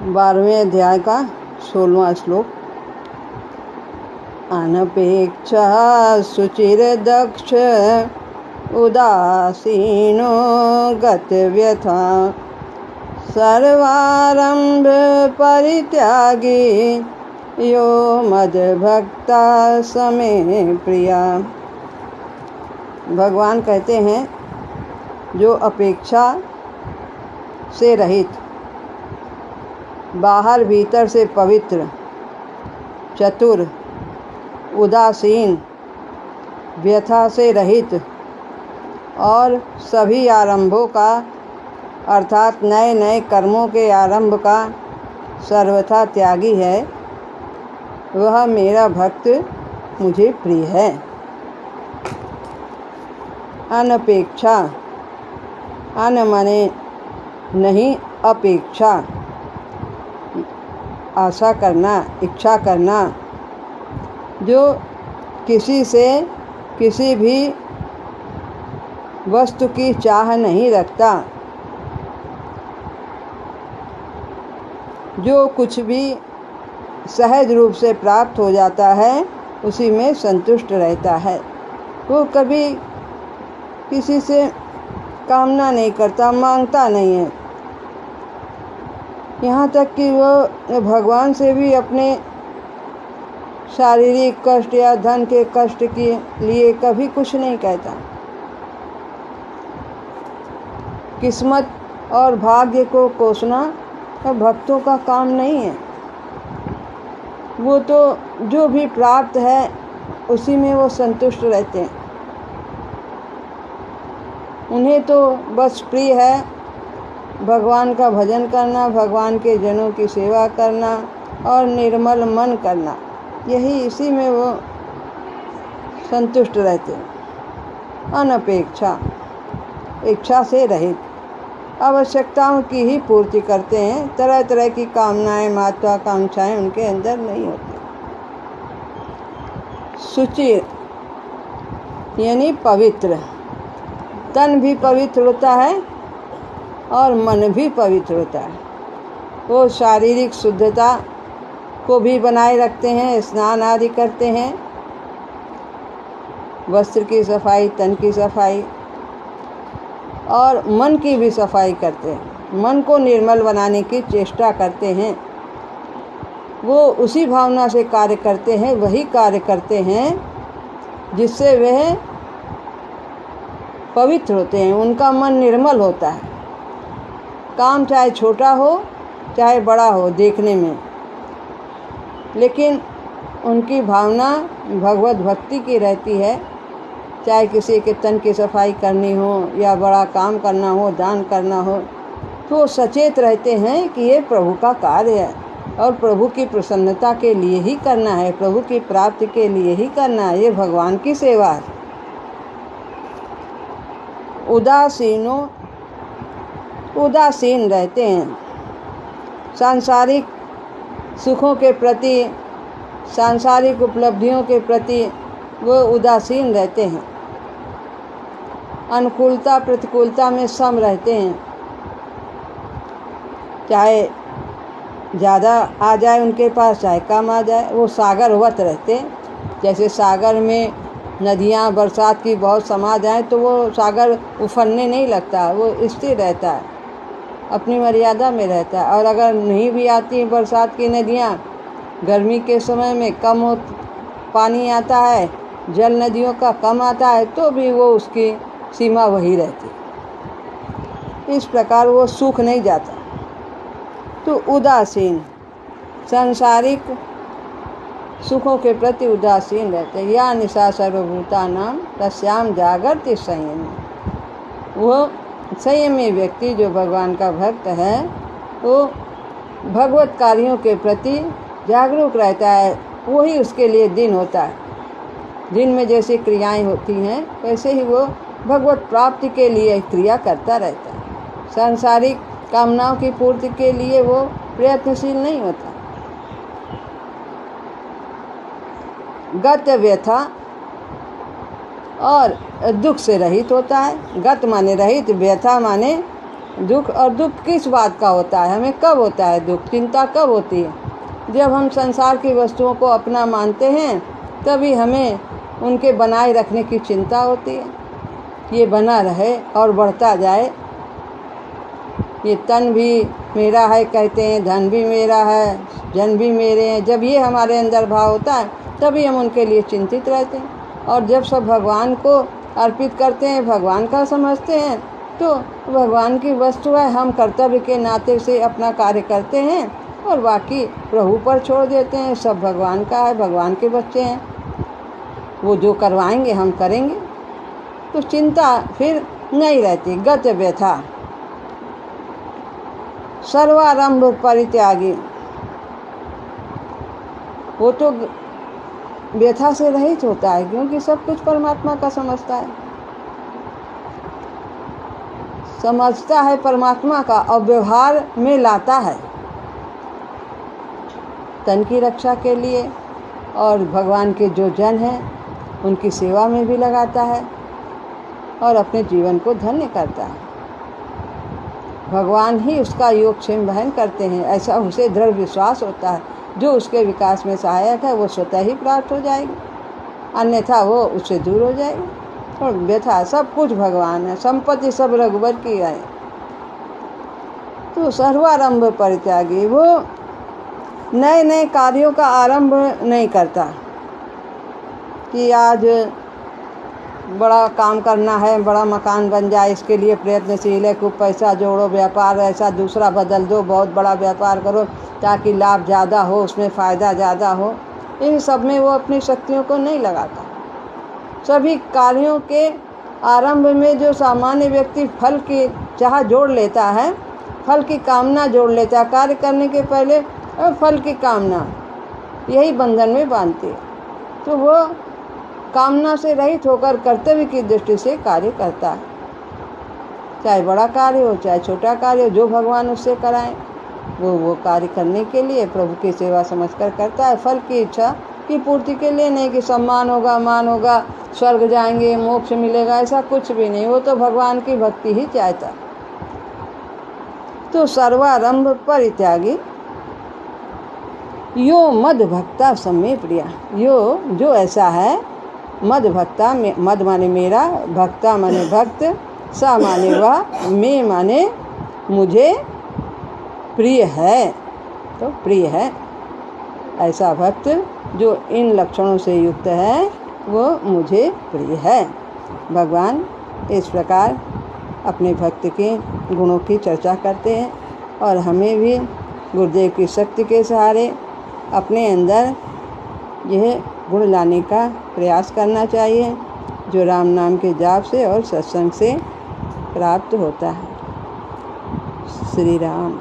12वें अध्याय का 16वां श्लोक। अनपेक्षा शुचिर्दक्ष उदासीनो गतव्यथा सर्वारंभ परित्यागी यो मद्भक्ता समे प्रिया। भगवान कहते हैं, जो अपेक्षा से रहित, बाहर भीतर से पवित्र, चतुर, उदासीन, व्यथा से रहित और सभी आरंभों का अर्थात नए नए कर्मों के आरंभ का सर्वथा त्यागी है, वह मेरा भक्त मुझे प्रिय है। अनपेक्षा, अन माने नहीं, अपेक्षा आशा करना, इच्छा करना, जो किसी से किसी भी वस्तु की चाह नहीं रखता, जो कुछ भी सहज रूप से प्राप्त हो जाता है उसी में संतुष्ट रहता है। वो कभी किसी से कामना नहीं करता, मांगता नहीं है। यहाँ तक कि वो भगवान से भी अपने शारीरिक कष्ट या धन के कष्ट के लिए कभी कुछ नहीं कहता। किस्मत और भाग्य को कोसना भक्तों का काम नहीं है। वो तो जो भी प्राप्त है उसी में वो संतुष्ट रहते हैं। उन्हें तो बस प्रिय है भगवान का भजन करना, भगवान के जनों की सेवा करना और निर्मल मन करना, यही इसी में वो संतुष्ट रहते हैं। अनपेक्षा, इच्छा से रहित, आवश्यकताओं की ही पूर्ति करते हैं। तरह तरह की कामनाएं, महत्वाकांक्षाएं उनके अंदर नहीं होती। शुचि यानी पवित्र, तन भी पवित्र होता है और मन भी पवित्र होता है। वो शारीरिक शुद्धता को भी बनाए रखते हैं, स्नान आदि करते हैं, वस्त्र की सफाई, तन की सफाई और मन की भी सफाई करते हैं। मन को निर्मल बनाने की चेष्टा करते हैं। वो उसी भावना से कार्य करते हैं, वही कार्य करते हैं जिससे वह पवित्र होते हैं। उनका मन निर्मल होता है। काम चाहे छोटा हो चाहे बड़ा हो देखने में, लेकिन उनकी भावना भगवत भक्ति की रहती है। चाहे किसी के तन की सफाई करनी हो या बड़ा काम करना हो, दान करना हो, तो सचेत रहते हैं कि ये प्रभु का कार्य है और प्रभु की प्रसन्नता के लिए ही करना है, प्रभु की प्राप्ति के लिए ही करना है। ये भगवान की सेवा है। उदासीन रहते हैं। सांसारिक सुखों के प्रति, सांसारिक उपलब्धियों के प्रति वो उदासीन रहते हैं। अनुकूलता प्रतिकूलता में सम रहते हैं। चाहे ज़्यादा आ जाए उनके पास, चाहे कम आ जाए, वो सागरवत रहते हैं। जैसे सागर में नदियाँ बरसात की बहुत समा जाए तो वो सागर उफरने नहीं लगता, वो स्थिर रहता है, अपनी मर्यादा में रहता है। और अगर नहीं भी आती बरसात की नदियाँ, गर्मी के समय में कम हो पानी आता है, जल नदियों का कम आता है, तो भी वो उसकी सीमा वही रहती। इस प्रकार वो सूख नहीं जाता। तो उदासीन, सांसारिक सुखों के प्रति उदासीन रहते। या निशा सर्वभूतानां तस्याम जागर्ति संयमी। वो संयमी व्यक्ति जो भगवान का भक्त है, वो भगवत कार्यों के प्रति जागरूक रहता है। वही उसके लिए दिन होता है। दिन में जैसे क्रियाएं होती हैं वैसे ही वो भगवत प्राप्ति के लिए क्रिया करता रहता है। सांसारिक कामनाओं की पूर्ति के लिए वो प्रयत्नशील नहीं होता। गत व्यथा और दुख से रहित होता है। गत माने रहित, व्यथा माने दुख, और दुख किस बात का होता है, हमें कब होता है दुख, चिंता कब होती है? जब हम संसार की वस्तुओं को अपना मानते हैं तभी हमें उनके बनाए रखने की चिंता होती है। ये बना रहे और बढ़ता जाए। ये तन भी मेरा है कहते हैं, धन भी मेरा है, जन भी मेरे हैं। जब ये हमारे अंदर भाव होता है तभी हम उनके लिए चिंतित रहते हैं। और जब सब भगवान को अर्पित करते हैं, भगवान का समझते हैं, तो भगवान की वस्तु है, हम कर्तव्य के नाते से अपना कार्य करते हैं और बाकी प्रभु पर छोड़ देते हैं। सब भगवान का है, भगवान के बच्चे हैं, वो जो करवाएंगे हम करेंगे। तो चिंता फिर नहीं रहती। गत व्यथा सर्वारंभ परित्यागी, वो तो व्यथा से रहित होता है क्योंकि सब कुछ परमात्मा का समझता है परमात्मा का, और व्यवहार में लाता है तन की रक्षा के लिए, और भगवान के जो जन हैं उनकी सेवा में भी लगाता है और अपने जीवन को धन्य करता है। भगवान ही उसका योगक्षेम वहन करते हैं, ऐसा उसे दृढ़ विश्वास होता है। जो उसके विकास में सहायक है वो स्वतः ही प्राप्त हो जाएगी, अन्यथा वो उससे दूर हो जाएगी। और व्यथा सब कुछ भगवान है, संपत्ति सब रघुवर की है। तो सर्वारंभ परित्यागी, वो नए नए कार्यों का आरंभ नहीं करता कि आज बड़ा काम करना है, बड़ा मकान बन जाए, इसके लिए प्रयत्नशील है, खूब पैसा जोड़ो, व्यापार ऐसा दूसरा बदल दो, बहुत बड़ा व्यापार करो ताकि लाभ ज़्यादा हो, उसमें फ़ायदा ज़्यादा हो। इन सब में वो अपनी शक्तियों को नहीं लगाता। सभी कार्यों के आरंभ में जो सामान्य व्यक्ति फल की चाह जोड़ लेता है, फल की कामना जोड़ लेता है, कार्य करने के पहले फल की कामना यही बंधन में बांधती है, तो वो कामना से रहित होकर कर्तव्य की दृष्टि से कार्य करता है। चाहे बड़ा कार्य हो चाहे छोटा कार्य हो, जो भगवान उससे कराएं वो कार्य करने के लिए प्रभु की सेवा समझकर करता है। फल की इच्छा की पूर्ति के लिए नहीं कि सम्मान होगा, मान होगा, स्वर्ग जाएंगे, मोक्ष मिलेगा, ऐसा कुछ भी नहीं। वो तो भगवान की भक्ति ही चाहता। तो सर्वारंभ परित्यागी यो मद भक्ता सम्मे प्रिया, यो जो ऐसा है, मद भक्ता, मद माने मेरा, भक्ता माने भक्त, सा माने वह, मैं माने मुझे प्रिय है। तो प्रिय है ऐसा भक्त जो इन लक्षणों से युक्त है, वो मुझे प्रिय है। भगवान इस प्रकार अपने भक्त के गुणों की चर्चा करते हैं और हमें भी गुरुदेव की शक्ति के सहारे अपने अंदर यह गुण लाने का प्रयास करना चाहिए, जो राम नाम के जाप से और सत्संग से प्राप्त होता है। श्री राम।